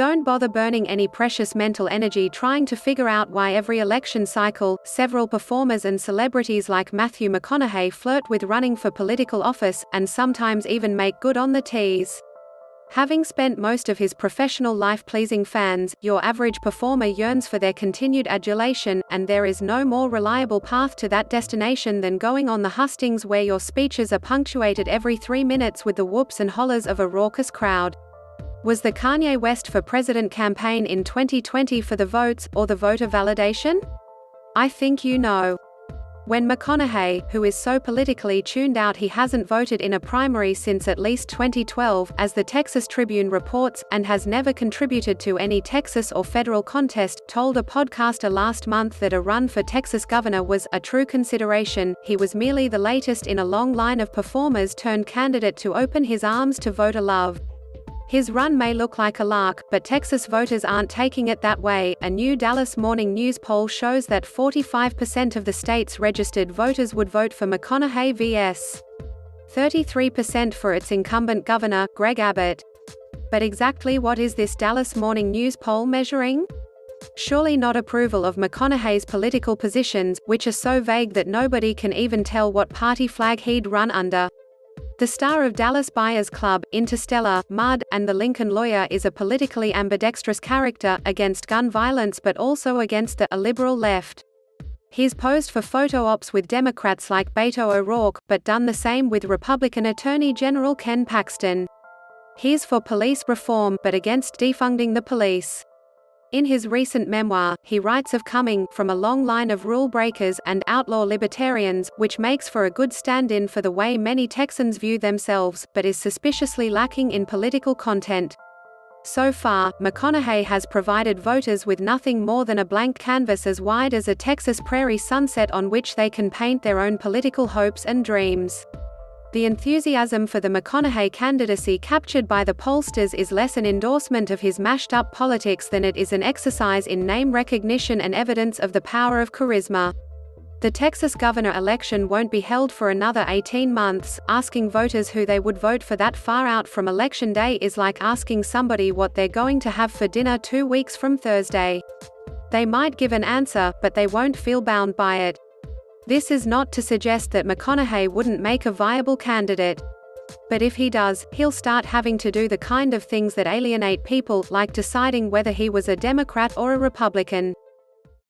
Don't bother burning any precious mental energy trying to figure out why every election cycle, several performers and celebrities like Matthew McConaughey flirt with running for political office, and sometimes even make good on the tease. Having spent most of his professional life pleasing fans, your average performer yearns for their continued adulation, and there is no more reliable path to that destination than going on the hustings where your speeches are punctuated every 3 minutes with the whoops and hollers of a raucous crowd. Was the Kanye West for president campaign in 2020 for the votes, or the voter validation? I think you know. When McConaughey, who is so politically tuned out he hasn't voted in a primary since at least 2012, as the Texas Tribune reports, and has never contributed to any Texas or federal contest, told a podcaster last month that a run for Texas governor was a true consideration, he was merely the latest in a long line of performers turned candidate to open his arms to voter love. His run may look like a lark, but Texas voters aren't taking it that way. A new Dallas Morning News poll shows that 45% of the state's registered voters would vote for McConaughey vs. 33% for its incumbent governor, Greg Abbott. But exactly what is this Dallas Morning News poll measuring? Surely not approval of McConaughey's political positions, which are so vague that nobody can even tell what party flag he'd run under. The star of Dallas Buyers Club, Interstellar, Mud, and The Lincoln Lawyer is a politically ambidextrous character, against gun violence but also against the illiberal left. He's posed for photo ops with Democrats like Beto O'Rourke, but done the same with Republican Attorney General Ken Paxton. He's for police reform, but against defunding the police. In his recent memoir, he writes of coming from a long line of rule breakers and outlaw libertarians, which makes for a good stand-in for the way many Texans view themselves, but is suspiciously lacking in political content. So far, McConaughey has provided voters with nothing more than a blank canvas as wide as a Texas prairie sunset on which they can paint their own political hopes and dreams. The enthusiasm for the McConaughey candidacy captured by the pollsters is less an endorsement of his mashed-up politics than it is an exercise in name recognition and evidence of the power of charisma. The Texas governor election won't be held for another 18 months. Asking voters who they would vote for that far out from Election Day is like asking somebody what they're going to have for dinner 2 weeks from Thursday. They might give an answer, but they won't feel bound by it. This is not to suggest that McConaughey wouldn't make a viable candidate. But if he does, he'll start having to do the kind of things that alienate people, like deciding whether he was a Democrat or a Republican.